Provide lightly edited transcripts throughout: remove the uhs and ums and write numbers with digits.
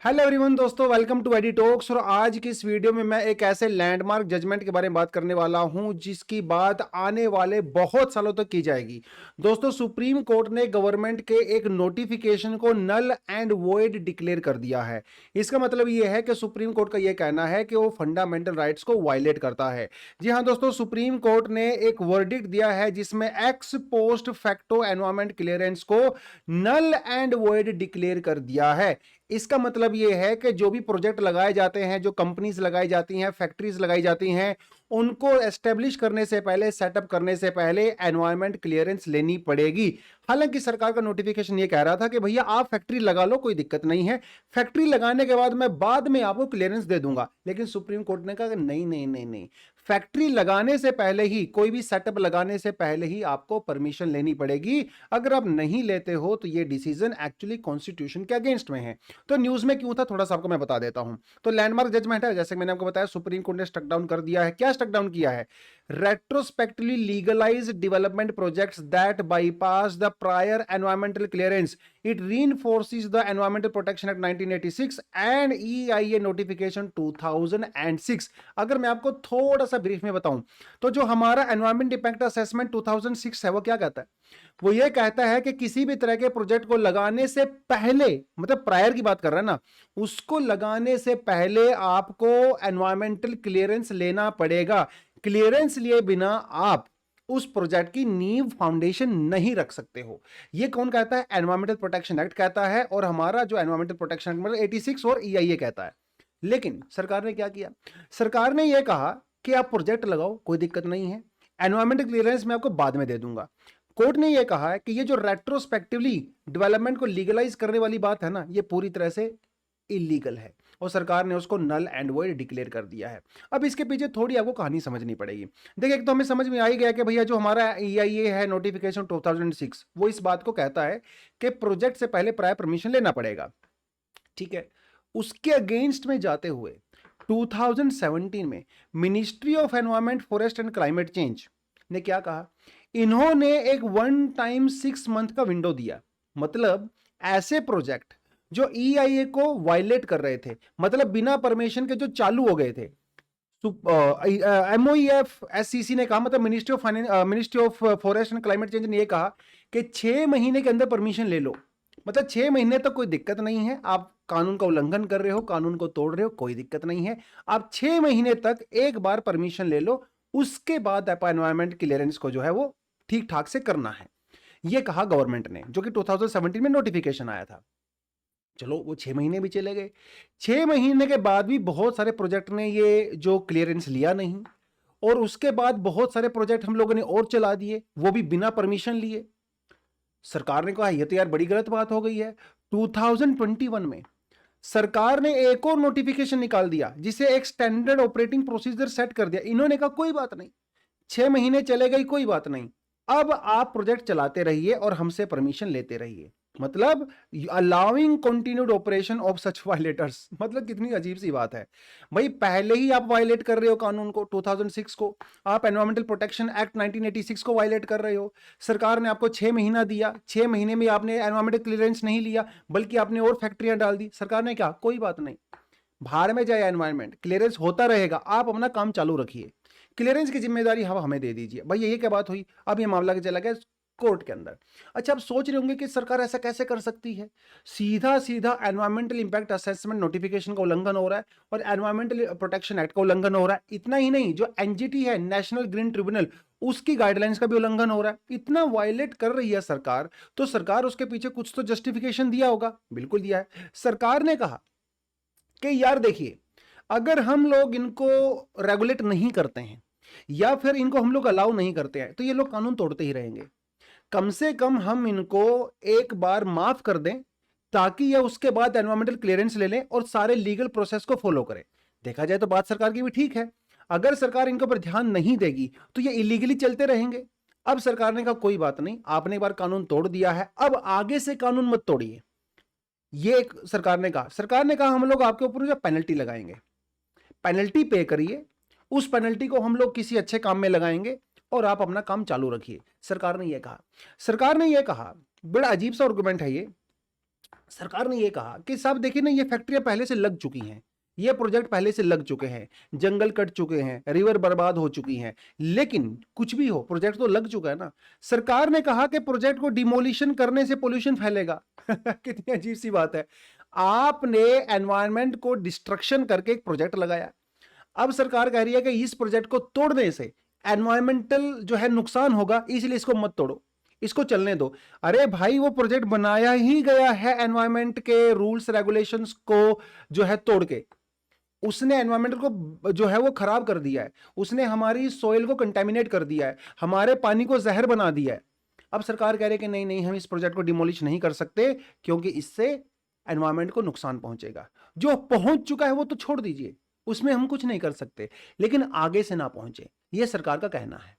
Hello everyone दोस्तों, welcome to AD talks. और आज की इस वीडियो में मैं एक ऐसे लैंडमार्क जजमेंट के बारे में बात करने वाला हूं जिसकी बात आने वाले बहुत सालों तक की जाएगी। दोस्तों, सुप्रीम कोर्ट ने गवर्नमेंट के एक नोटिफिकेशन को नल एंड वॉइड डिक्लेयर कर दिया है। इसका मतलब यह है कि सुप्रीम कोर्ट का यह कहना है कि वो फंडामेंटल राइट्स को वायलेट करता है। जी हाँ दोस्तों, सुप्रीम कोर्ट ने एक वर्डिक्ट दिया है जिसमें x post facto environment clearance को नल एंड वॉइड डिक्लेयर कर दिया है। इसका मतलब यह है कि जो भी प्रोजेक्ट लगाए जाते हैं, जो कंपनीज लगाई जाती हैं, फैक्ट्रीज लगाई जाती हैं, उनको एस्टेब्लिश करने से पहले, सेटअप करने से पहले एनवायरमेंट क्लियरेंस लेनी पड़ेगी। हालांकि सरकार का नोटिफिकेशन ये कह रहा था कि भैया आप फैक्ट्री लगा लो, कोई दिक्कत नहीं है, फैक्ट्री लगाने के बाद मैं बाद में आपको क्लियरेंस दे दूंगा। लेकिन सुप्रीम कोर्ट ने कहा कि नहीं नहीं नहीं नहीं, फैक्ट्री लगाने से पहले ही, कोई भी सेटअप लगाने से पहले ही आपको परमिशन लेनी पड़ेगी। अगर आप नहीं लेते हो तो ये डिसीजन एक्चुअली कॉन्स्टिट्यूशन के अगेंस्ट में है। तो न्यूज में क्यों था, थोड़ा सा आपको मैं बता देता हूं। तो लैंडमार्क जजमेंट है, जैसे मैंने आपको बताया, सुप्रीम कोर्ट ने स्टक डाउन कर दिया है। क्या स्टक डाउन किया है? Retrospectively legalise development projects that bypass the prior environmental clearance, it reinforces the environmental protection act 1986 and EIA notification 2006। अगर मैं आपको थोड़ा सा ब्रीफ में बताऊं तो जो हमारा एनवायरमेंट इंपैक्ट असेसमेंट 2006 है, वो क्या कहता है? वो ये कहता है कि किसी भी तरह के प्रोजेक्ट को लगाने से पहले, मतलब प्रायर की बात कर रहा है ना, उसको लगाने से पहले आपको एनवायरमेंटल क्लियरेंस लेना पड़ेगा। क्लियरेंस लिए बिना आप उस प्रोजेक्ट की नींव फाउंडेशन नहीं रख सकते हो। ये कौन कहता है? एनवायरमेंटल प्रोटेक्शन एक्ट कहता है, और हमारा जो एनवायरमेंटल प्रोटेक्शन एक्ट मतलब 86 और EIA कहता है। लेकिन सरकार ने क्या किया? सरकार ने यह कहा कि आप प्रोजेक्ट लगाओ, कोई दिक्कत नहीं है, एनवायरमेंटल क्लियरेंस मैं आपको बाद में दे दूंगा। कोर्ट ने यह कहा है कि ये जो रेट्रोस्पेक्टिवली डेवलपमेंट को लीगलाइज करने वाली बात है ना, ये पूरी तरह से इलीगल है, और सरकार ने उसको नल एंड वॉइड डिक्लेयर कर दिया है। अब इसके पीछे थोड़ी आपको कहानी समझनी पड़ेगी। देखिए, एक तो हमें समझ में आ ही गया कि भैया जो हमारा EIA है नोटिफिकेशन 2006, वो इस बात को कहता है कि प्रोजेक्ट से पहले प्रायर परमिशन लेना पड़ेगा। ठीक है, उसके अगेंस्ट में जाते हुए 2017 में ministry of environment, forest and climate change ने क्या कहा? इन्होंने एक 1 टाइम 6 मंथ का विंडो दिया। मतलब ऐसे प्रोजेक्ट जो EIA को वायलेट कर रहे थे, मतलब बिना परमिशन के जो चालू हो गए थे, MOEF SCC ने कहा, मतलब ministry of forest and climate change ने यह कहा कि 6 महीने के अंदर परमिशन ले लो। मतलब 6 महीने तक कोई दिक्कत नहीं है, आप कानून का उल्लंघन कर रहे हो, कानून को तोड़ रहे हो, कोई दिक्कत नहीं है, आप 6 महीने तक एक बार परमिशन ले लो, उसके बाद आप एनवायरमेंट क्लियरेंस को जो है वो ठीक ठाक से करना है। यह कहा गवर्नमेंट ने, जो कि 2017 में नोटिफिकेशन आया था। चलो, वो 6 महीने भी चले गए। 6 महीने के बाद भी बहुत सारे प्रोजेक्ट ने ये जो क्लियरेंस लिया नहीं, और उसके बाद बहुत सारे प्रोजेक्ट हम लोगों ने और चला दिए, वो भी बिना परमिशन लिए। सरकार ने कहा, यह तो यार बड़ी गलत बात हो गई है। 2021 में सरकार ने एक और नोटिफिकेशन निकाल दिया, जिसे एक स्टैंडर्ड ऑपरेटिंग प्रोसीजर सेट कर दिया। इन्होंने कहा कोई बात नहीं, 6 महीने चले गई, कोई बात नहीं, अब आप प्रोजेक्ट चलाते रहिए और हमसे परमिशन लेते रहिए। मतलब allowing continued operation of such violators. मतलब कितनी अजीब सी बात है भाई, पहले ही आप वायलेट कर रहे हो कानून को, 2006 को, आप एनवायरमेंटल प्रोटेक्शन एक्ट 1986 को वायलेट कर रहे हो। सरकार ने आपको 6 महीना दिया, 6 महीने में आपने एनवायरमेंटल क्लियरेंस नहीं लिया, बल्कि आपने और फैक्ट्रियां डाल दी। सरकार ने क्या, कोई बात नहीं, बाहर में जाए, एनवायरमेंट क्लियरेंस होता रहेगा, आप अपना काम चालू रखिए, क्लियरेंस की जिम्मेदारी हमें दे दीजिए। भाई यही क्या बात हुई? अब ये मामला चला गया कोर्ट के अंदर। अच्छा, आप सोच रहे होंगे कि सरकार ऐसा कैसे कर सकती है? सीधा सीधा एनवायरमेंटल इंपैक्ट असेसमेंट नोटिफिकेशन का उल्लंघन हो रहा है, और एनवायरमेंटल प्रोटेक्शन एक्ट का उल्लंघन हो रहा है। इतना ही नहीं, जो NGT है, नेशनल ग्रीन ट्रिब्यूनल, उसकी गाइडलाइंस का भी उल्लंघन हो रहा है। इतना वायलेट कर रही है सरकार, तो सरकार उसके पीछे कुछ तो जस्टिफिकेशन दिया होगा। बिल्कुल दिया है। सरकार ने कहा कि यार देखिए, अगर हम लोग इनको रेगुलेट नहीं करते हैं, या फिर इनको हम लोग अलाउ नहीं करते हैं, तो ये लोग कानून तोड़ते ही रहेंगे। कम से कम हम इनको एक बार माफ कर दें, ताकि ये उसके बाद एनवायरमेंटल क्लियरेंस ले लें और सारे लीगल प्रोसेस को फॉलो करें। देखा जाए तो बात सरकार की भी ठीक है। अगर सरकार इनके ऊपर ध्यान नहीं देगी तो ये इलीगली चलते रहेंगे। अब सरकार ने कहा कोई बात नहीं, आपने एक बार कानून तोड़ दिया है, अब आगे से कानून मत तोड़िए। ये एक सरकार ने कहा हम लोग आपके ऊपर जो पेनल्टी लगाएंगे, पेनल्टी पे करिए, उस पेनल्टी को हम लोग किसी अच्छे काम में लगाएंगे और आप अपना काम चालू रखिए। सरकार ने यह कहा। सरकार ने यह कहा, बड़ा अजीब सा आर्गुमेंट है ये, सरकार ने ये कहा कि साहब देखिए ना, ये फैक्ट्रियां पहले से लग चुकी हैं, ये प्रोजेक्ट पहले से लग चुके हैं, जंगल कट चुके हैं, रिवर बर्बाद हो चुकी हैं, लेकिन कुछ भी हो प्रोजेक्ट तो लग चुका है ना। सरकार ने कहा कि प्रोजेक्ट को डिमोलिशन करने से पोल्यूशन फैलेगा। कितनी अजीब सी बात है। आपने एनवायरमेंट को डिस्ट्रक्शन करके एक प्रोजेक्ट लगाया, अब सरकार कह रही है कि इस प्रोजेक्ट को तोड़ने से एनवायरमेंटल जो है नुकसान होगा, इसलिए इसको मत तोड़ो, इसको चलने दो। अरे भाई, वो प्रोजेक्ट बनाया ही गया है एनवायरमेंट के रूल्स रेगुलेशंस को जो है तोड़ के। उसने एनवायरमेंट को जो है वो खराब कर दिया है, उसने हमारी सोइल को कंटेमिनेट कर दिया है, हमारे पानी को जहर बना दिया है। अब सरकार कह रही है कि नहीं नहीं, हम इस प्रोजेक्ट को डिमोलिश नहीं कर सकते क्योंकि इससे एनवायरमेंट को नुकसान पहुंचेगा। जो पहुंच चुका है वो तो छोड़ दीजिए, उसमें हम कुछ नहीं कर सकते, लेकिन आगे से ना पहुंचे, यह सरकार का कहना है।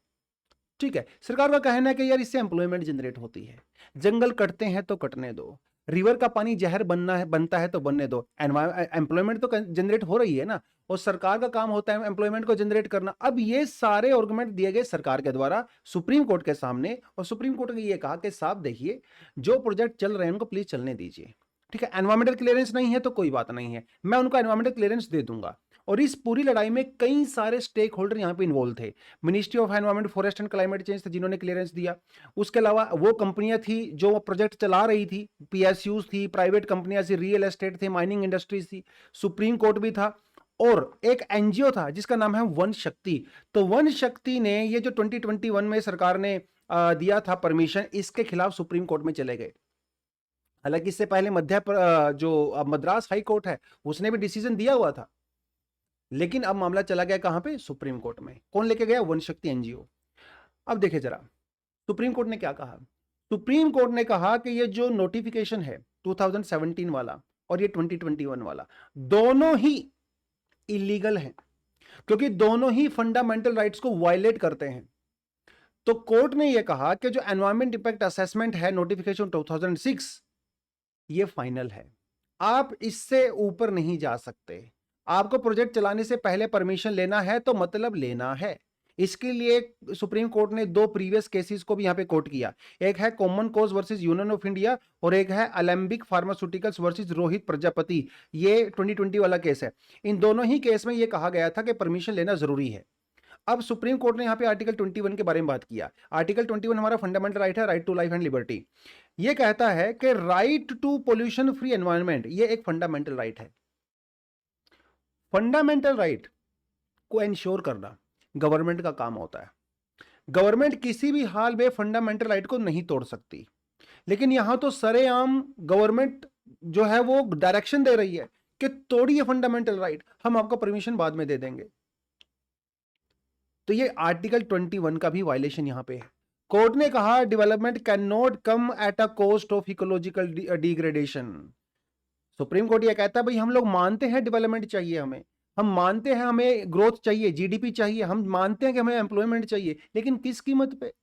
ठीक है, सरकार का कहना है कि यार इससे एम्प्लॉयमेंट जनरेट होती है, जंगल कटते हैं तो कटने दो, रिवर का पानी जहर बनता है तो बनने दो, एम्प्लॉयमेंट तो जनरेट हो रही है ना, और सरकार का काम होता है एम्प्लॉयमेंट को जनरेट करना। अब ये सारे आर्गुमेंट दिए गए सरकार के द्वारा सुप्रीम कोर्ट के सामने, और सुप्रीम कोर्ट ने ये कहा कि साहब देखिए, जो प्रोजेक्ट चल रहे हैं उनको प्लीज चलने दीजिए। ठीक है, एनवायरमेंटल क्लियरेंस नहीं है तो कोई बात नहीं है, मैं उनको एनवायरमेंटल क्लियरेंस दे दूंगा। और इस पूरी लड़ाई में कई सारे स्टेक होल्डर यहां पे इन्वॉल्व थे। Ministry of environment, forest and climate change थे जिन्होंने क्लियरेंस दिया। उसके अलावा वो कंपनियां थी जो प्रोजेक्ट चला रही थी, पीएसयूज थी, प्राइवेट कंपनियां थी, रियल एस्टेट थे, माइनिंग इंडस्ट्रीज थी, सुप्रीम कोर्ट भी था, और एक एनजीओ था जिसका नाम है वन शक्ति। तो वन शक्ति ने ये जो 2021 में सरकार ने दिया था परमिशन, इसके खिलाफ सुप्रीम कोर्ट में चले गए। हालांकि इससे पहले जो मद्रास हाई कोर्ट है उसने भी डिसीजन दिया हुआ था, लेकिन अब मामला चला गया कहां पे, सुप्रीम कोर्ट में। कौन लेके गया, वन शक्ति एनजीओ। अब देखिए जरा सुप्रीम कोर्ट ने क्या कहा। सुप्रीम कोर्ट ने कहा कि ये जो नोटिफिकेशन है 2017 वाला और ये 2021 वाला, दोनों ही इलीगल हैं, क्योंकि दोनों ही फंडामेंटल राइट्स को वायलेट करते हैं। तो कोर्ट ने यह कहा कि जो एनवायरमेंट इंपैक्ट असेसमेंट है नोटिफिकेशन 2006, ये फाइनल है, आप इससे ऊपर नहीं जा सकते। आपको प्रोजेक्ट चलाने से पहले परमिशन लेना है तो मतलब लेना है। इसके लिए सुप्रीम कोर्ट ने दो प्रीवियस केसेस को भी यहां पे कोर्ट किया। एक है common cause versus union of India, और एक है Alembic pharmaceuticals versus Rohit Prajapati, ये 2020 वाला केस है। इन दोनों ही केस में यह कहा गया था कि परमिशन लेना जरूरी है। अब सुप्रीम कोर्ट ने यहां पे आर्टिकल 21 के बारे में बात किया। आर्टिकल 21 हमारा फंडामेंटल राइट है, right to life and liberty. यह कहता है कि right to pollution free environment, यह एक फंडामेंटल राइट है। फंडामेंटल राइट को इंश्योर करना गवर्नमेंट का काम होता है। गवर्नमेंट किसी भी हाल में फंडामेंटल राइट को नहीं तोड़ सकती, लेकिन यहां तो सरेआम गवर्नमेंट जो है वो डायरेक्शन दे रही है कि तोड़िए फंडामेंटल राइट, हम आपको परमिशन बाद में दे देंगे। तो ये आर्टिकल 21 का भी वायलेशन यहां पे है। कोर्ट ने कहा development can not come at a cost of ecological degradation. Supreme court ये कहता है भाई, हम लोग मानते हैं डेवलपमेंट चाहिए हमें, हम मानते हैं हमें ग्रोथ चाहिए, जीडीपी चाहिए, हम मानते हैं कि हमें एम्प्लॉयमेंट चाहिए, लेकिन किस कीमत पे,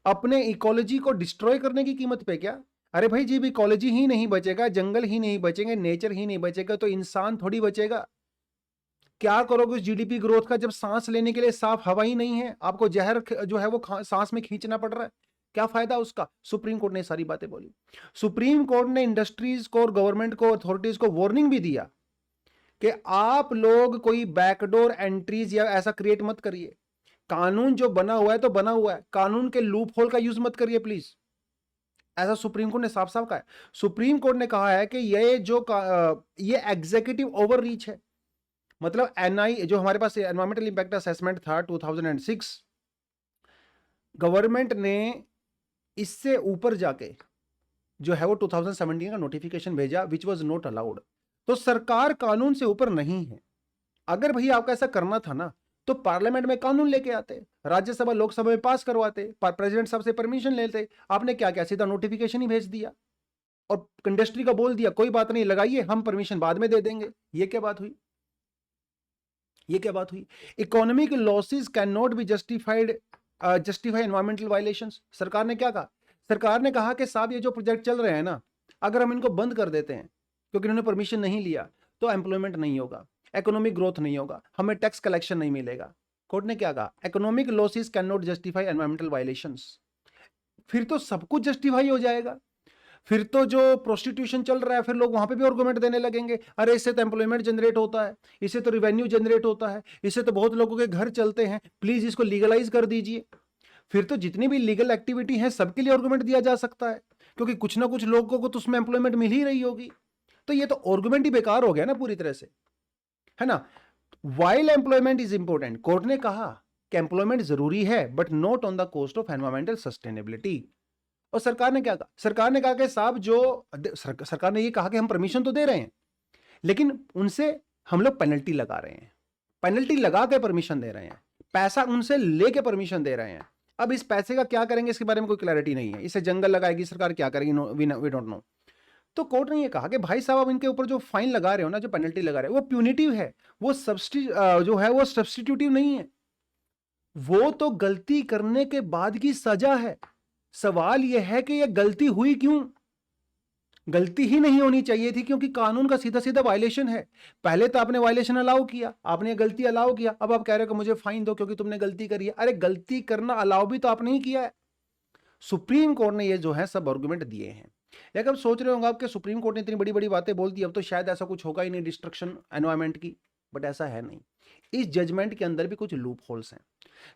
अपने इकोलॉजी को डिस्ट्रॉय करने की कीमत पे क्या। अरे भाई, जब इकोलॉजी ही नहीं बचेगा, जंगल ही नहीं बचेंगे, नेचर ही नहीं बचेगा, तो इंसान थोड़ी बचेगा। क्या करोगे उस जीडीपी ग्रोथ का जब सांस लेने के लिए साफ हवा ही नहीं है, आपको जहर जो है वो सांस में खींचना पड़ रहा है, क्या फायदा उसका। सुप्रीम कोर्ट ने सारी बातें बोली। सुप्रीम कोर्ट ने इंडस्ट्रीज को और गवर्नमेंट को, अथॉरिटीज को वार्निंग भी दिया कि आप लोग कोई बैकडोर एंट्रीज या ऐसा क्रिएट मत करिए। कानून जो बना हुआ है तो बना हुआ है, कानून के लूप होल का यूज मत करिए प्लीज, ऐसा सुप्रीम कोर्ट ने साफ साफ कहा है। सुप्रीम कोर्ट ने कहा है कि ये एग्जीक्यूटिव ओवर रीच है। मतलब एनआई जो हमारे पास एनवायरमेंटल इंपैक्ट असेसमेंट था 2006, गवर्नमेंट ने इससे ऊपर जाके जो है वो 2017 का नोटिफिकेशन भेजा, विच वाज नॉट अलाउड। तो सरकार कानून से ऊपर नहीं है। अगर भाई आपको ऐसा करना था ना, तो पार्लियामेंट में कानून लेके आते, राज्यसभा लोकसभा में पास करवाते, प्रेसिडेंट साहब से परमिशन लेते। आपने क्या किया, सीधा नोटिफिकेशन ही भेज दिया और इंडस्ट्री को बोल दिया कोई बात नहीं, लगाइए, हम परमिशन बाद में दे देंगे। ये क्या बात हुई, ये क्या बात हुई। Economic losses can not be justify environmental violations. सरकार ने क्या कहा, सरकार ने कहा कि साहब ये जो प्रोजेक्ट चल रहे हैं ना, अगर हम इनको बंद कर देते हैं क्योंकि इन्होंने परमिशन नहीं लिया, तो एम्प्लॉयमेंट नहीं होगा, इकोनॉमिक ग्रोथ नहीं होगा, हमें टैक्स कलेक्शन नहीं मिलेगा। कोर्ट ने क्या कहा, economic losses can not justify environmental violations. फिर तो सब कुछ जस्टिफाई हो जाएगा, फिर तो जो प्रोस्टिट्यूशन चल रहा है फिर लोग वहां पे भी आर्गुमेंट देने लगेंगे, अरे इससे तो एम्प्लॉयमेंट जनरेट होता है, इससे तो रिवेन्यू जनरेट होता है, इससे तो बहुत लोगों के घर चलते हैं, प्लीज इसको लीगलाइज कर दीजिए। फिर तो जितनी भी लीगल एक्टिविटी है सबके लिए आर्गुमेंट दिया जा सकता है, क्योंकि कुछ ना कुछ लोगों को तो उसमें एम्प्लॉयमेंट मिल ही रही होगी। तो ये तो आर्गुमेंट ही बेकार हो गया ना पूरी तरह से, है ना। While employment is important, court ने कहा कि एम्प्लॉयमेंट जरूरी है but not on the cost of environmental sustainability. और सरकार ने क्या कहा, सरकार ने कहा कि साहब सरकार ने ये कहा कि हम परमिशन तो दे रहे हैं लेकिन उनसे हम लोग पेनल्टी लगा रहे हैं, पेनल्टी लगा के परमिशन दे रहे हैं, पैसा उनसे लेके परमिशन दे रहे हैं। अब इस पैसे का क्या करेंगे इसके बारे में कोई क्लैरिटी नहीं है, इसे जंगल लगाएगी सरकार, क्या करेगी, वी डोंट नो। तो कोर्ट ने ये कहा कि भाई साहब अब इनके ऊपर जो फाइन लगा रहे हो ना, जो पेनल्टी लगा रहे हो वो प्यूनिटिव है, वो जो है वो सब्स्टिट्यूटिव नहीं है, वो तो गलती करने के बाद की सजा है। सवाल यह है कि यह गलती हुई क्यों, गलती ही नहीं होनी चाहिए थी क्योंकि कानून का सीधा सीधा वायलेशन है। पहले तो आपने वायलेशन अलाउ किया, आपने गलती अलाउ किया, अब आप कह रहे हो कि मुझे फाइन दो क्योंकि तुमने गलती करी है। अरे गलती करना अलाउ भी तो आपने ही किया है। सुप्रीम कोर्ट ने ये जो है सब आर्गुमेंट दिए हैं। लेकिन अब सोच रहे होंगे आप कि सुप्रीम कोर्ट ने इतनी बड़ी बड़ी बातें बोल दी, अब तो शायद ऐसा कुछ होगा ही नहीं डिस्ट्रक्शन एनवायरमेंट की, बट ऐसा है नहीं। इस जजमेंट के अंदर भी कुछ लूप होल्स हैं।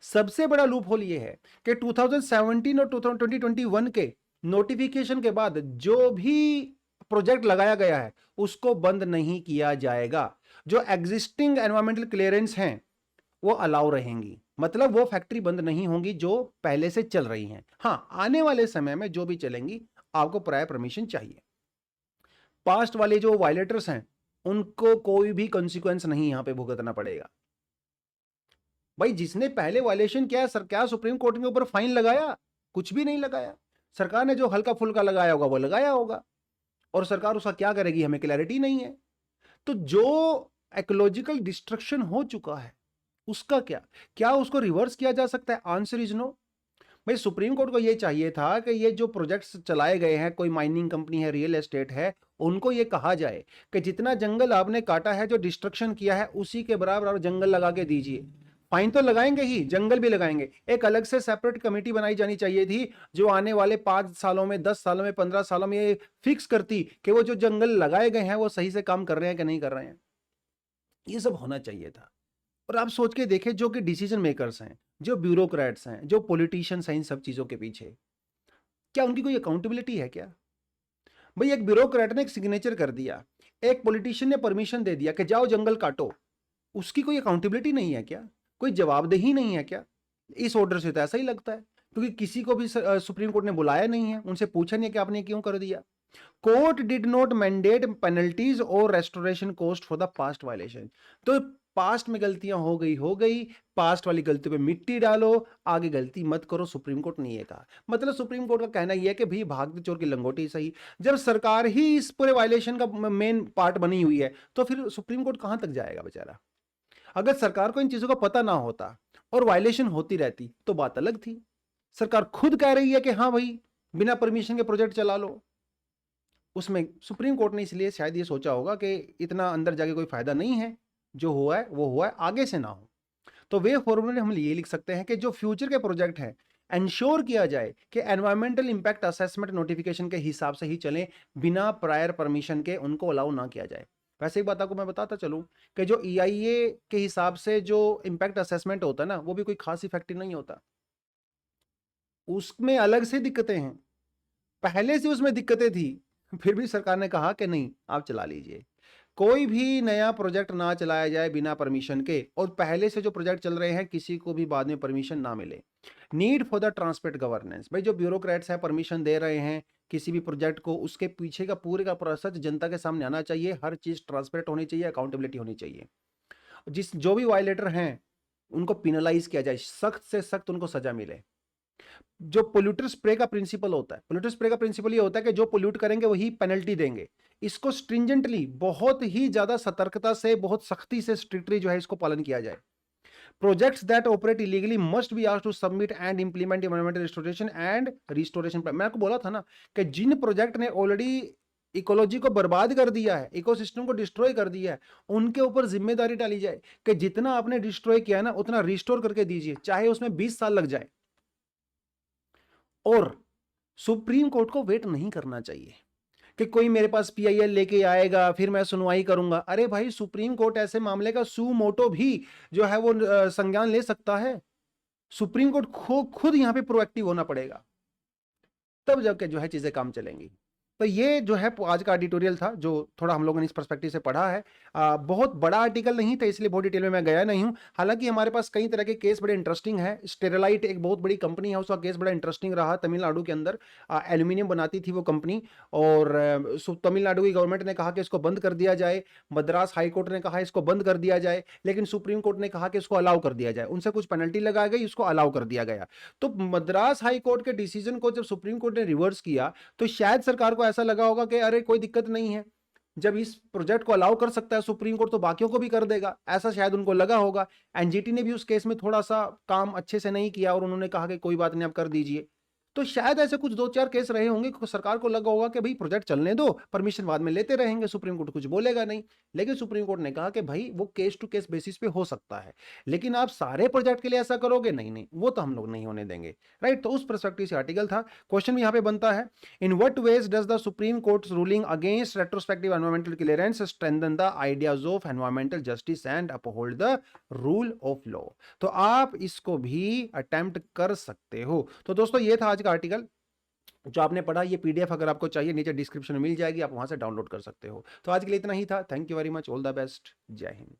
सबसे बड़ा लूप होल ये है कि 2017 और 2021 के नोटिफिकेशन के बाद जो भी प्रोजेक्ट लगाया गया है उसको बंद नहीं किया जाएगा। जो एग्जिस्टिंग एनवायरमेंटल क्लियरेंस हैं वो अलाउ रहेंगी, मतलब वो फैक्ट्री बंद नहीं होंगी जो पहले से चल रही हैं। हाँ, आने वाले समय में जो भी चलेंगी आपको प्रायर परमिशन चाहिए। पास्ट वाले जो वायलेटर्स हैं उनको कोई भी कॉन्सिक्वेंस नहीं यहां पे भुगतना पड़ेगा। भाई जिसने पहले वायलेशन किया है, क्या सुप्रीम कोर्ट के ऊपर फाइन लगाया? कुछ भी नहीं लगाया। सरकार ने जो हल्का फुल्का लगाया होगा वो लगाया होगा, और सरकार उसका क्या करेगी हमें क्लैरिटी नहीं है। तो जो इकोलॉजिकल डिस्ट्रक्शन हो चुका है उसका क्या उसको रिवर्स किया जा सकता है? Answer is no. भाई सुप्रीम कोर्ट को यह चाहिए था कि ये जो प्रोजेक्ट्स चलाए गए हैं, कोई माइनिंग कंपनी है, रियल एस्टेट है, उनको यह कहा जाए कि जितना जंगल आपने काटा है, जो डिस्ट्रक्शन किया है, उसी के बराबर आप जंगल लगा के दीजिए। फाइन तो लगाएंगे ही, जंगल भी लगाएंगे। एक अलग से सेपरेट कमेटी बनाई जानी चाहिए थी जो आने वाले 5 सालों में, 10 सालों में, 15 सालों में ये फिक्स करती कि वो जो जंगल लगाए गए हैं वो सही से काम कर रहे हैं कि नहीं कर रहे हैं। ये सब होना चाहिए था। और आप सोच के देखें, जो कि डिसीजन मेकर्स हैं, जो ब्यूरोक्रेट्स हैं, जो पॉलिटिशियंस हैं इन सब चीजों के पीछे, क्या उनकी कोई अकाउंटेबिलिटी है क्या? भाई एक ब्यूरोक्रेट ने एक सिग्नेचर कर दिया, एक पॉलिटिशियन ने परमिशन दे दिया कि जाओ जंगल काटो, उसकी कोई अकाउंटेबिलिटी नहीं है क्या? कोई जवाबदेही नहीं है क्या? इस ऑर्डर से तो ऐसा ही लगता है, क्योंकि किसी को भी सुप्रीम कोर्ट ने बुलाया नहीं है, उनसे पूछा नहीं कि आपने क्यों कर दिया। Court did not mandate penalties और restoration cost for the past violation. तो पास्ट में गलतियां हो गई, पास्ट वाली गलतियों पे मिट्टी डालो, आगे गलती मत करो, सुप्रीम कोर्ट ने ये कहा। मतलब सुप्रीम कोर्ट का कहना यह है कि भाई भागते चोर की लंगोटी सही। जब सरकार ही इस पूरे वायलेशन का मेन पार्ट बनी हुई है तो फिर सुप्रीम कोर्ट कहां तक जाएगा बेचारा। अगर सरकार को इन चीजों का पता ना होता और वायलेशन होती रहती तो बात अलग थी। सरकार खुद कह रही है कि हाँ भाई बिना परमिशन के प्रोजेक्ट चला लो, उसमें सुप्रीम कोर्ट ने इसलिए शायद ये सोचा होगा कि इतना अंदर जाके कोई फायदा नहीं है, जो हुआ है वो हुआ है, आगे से ना हो। तो वे फॉर्मूले हम ये लिख सकते हैं कि जो फ्यूचर के प्रोजेक्ट हैं इंश्योर किया जाए कि एनवायरमेंटल इंपैक्ट असेसमेंट नोटिफिकेशन के हिसाब से ही चलें, बिना प्रायर परमिशन के उनको अलाउ ना किया जाए। वैसे एक बात आपको मैं बताता चलूं कि जो EIA के हिसाब से जो इंपैक्ट असेसमेंट होता है ना, वो भी कोई खास इफेक्टिव नहीं होता, उसमें अलग से दिक्कतें हैं, पहले से उसमें दिक्कतें थी, फिर भी सरकार ने कहा कि नहीं आप चला लीजिए। कोई भी नया प्रोजेक्ट ना चलाया जाए बिना परमिशन के, और पहले से जो प्रोजेक्ट चल रहे हैं किसी को भी बाद में परमिशन ना मिले। Need for the transparent governance, भाई जो ब्यूरोक्रेट्स हैं परमिशन दे रहे हैं किसी भी प्रोजेक्ट को, उसके पीछे का पूरे का प्रोसेस जनता के सामने आना चाहिए, हर चीज ट्रांसपेरेंट होनी चाहिए, अकाउंटेबिलिटी होनी चाहिए। जो भी वायलेटर हैं उनको पिनलाइज किया जाए, सख्त से सख्त उनको सजा मिले। जो पोल्यूटर स्प्रे का प्रिंसिपल होता है, पोल्यूटर स्प्रे का प्रिंसिपल ये होता है कि जो पोल्यूट करेंगे वही पेनल्टी देंगे। इसको स्ट्रिंजेंटली, बहुत ही ज्यादा सतर्कता से, बहुत सख्ती से, स्ट्रिक्टली जो है इसको पालन किया जाए। Projects that operate illegally must be asked to submit and implement environmental restoration and restoration plan. मैं आपको बोला था ना कि जिन प्रोजेक्ट ने ऑलरेडी इकोलॉजी को बर्बाद कर दिया है, इकोसिस्टम को डिस्ट्रॉय कर दिया है, उनके ऊपर जिम्मेदारी डाली जाए कि जितना आपने डिस्ट्रॉय किया ना उतना रिस्टोर करके दीजिए, चाहे उसमें 20 साल लग जाए। और सुप्रीम कोर्ट को वेट नहीं करना चाहिए कि कोई मेरे पास पीआईएल लेके आएगा फिर मैं सुनवाई करूंगा। अरे भाई, सुप्रीम कोर्ट ऐसे मामले का सू मोटो भी जो है वो संज्ञान ले सकता है। सुप्रीम कोर्ट खुद यहां पे प्रोएक्टिव होना पड़ेगा, तब जाके जो है चीजें काम चलेंगी। तो ये जो है आज का एडिटोरियल था, जो थोड़ा हम लोगों ने इस पर्सपेक्टिव से पढ़ा है। बहुत बड़ा आर्टिकल नहीं था, इसलिए बहुत डिटेल में मैं गया नहीं हूं। हालांकि हमारे पास कई तरह के केस बड़े इंटरेस्टिंग है। स्टेरलाइट एक बहुत बड़ी कंपनी है, उसका केस बड़ा इंटरेस्टिंग रहा। तमिलनाडु के अंदर एल्यूमिनियम बनाती थी वो कंपनी, और तमिलनाडु की गवर्नमेंट ने कहा कि इसको बंद कर दिया जाए। मद्रास हाई कोर्ट ने कहा इसको बंद कर दिया जाए, लेकिन सुप्रीम कोर्ट ने कहा कि इसको अलाउ कर दिया जाए। उनसे कुछ पेनल्टी लगाई गई, इसको अलाउ कर दिया गया। तो मद्रास हाई कोर्ट के डिसीजन को जब सुप्रीम कोर्ट ने रिवर्स किया, तो शायद सरकार को ऐसा लगा होगा कि अरे कोई दिक्कत नहीं है, जब इस प्रोजेक्ट को अलाउ कर सकता है सुप्रीम कोर्ट तो बाकियों को भी कर देगा, ऐसा शायद उनको लगा होगा। एनजीटी ने भी उस केस में थोड़ा सा काम अच्छे से नहीं किया और उन्होंने कहा कि कोई बात नहीं, आप कर दीजिए। तो शायद ऐसे कुछ 2-4 केस रहे होंगे, सरकार को लगा होगा कि भाई प्रोजेक्ट चलने दो, परमिशन बाद में लेते रहेंगे, सुप्रीम कोर्ट कुछ बोलेगा नहीं। लेकिन सुप्रीम कोर्ट ने कहा कि भाई वो केस टू केस बेसिस पे हो सकता है, लेकिन आप सारे प्रोजेक्ट के लिए ऐसा करोगे, नहीं नहीं, वो तो हम लोग नहीं होने देंगे। राइट, तो उस पर्सपेक्टिव से आर्टिकल था। क्वेश्चन भी यहाँ पे बनता है, in what ways does the supreme court's ruling against retrospective environmental clearance strengthen the ideas of environmental justice and uphold the rule of law. तो आप इसको भी अटेम्प्ट कर सकते हो। तो दोस्तों ये था आज का आर्टिकल जो आपने पढ़ा। ये पीडीएफ अगर आपको चाहिए नीचे डिस्क्रिप्शन में मिल जाएगी, आप वहां से डाउनलोड कर सकते हो। तो आज के लिए इतना ही था। Thank you very much, all the best, जय हिंद।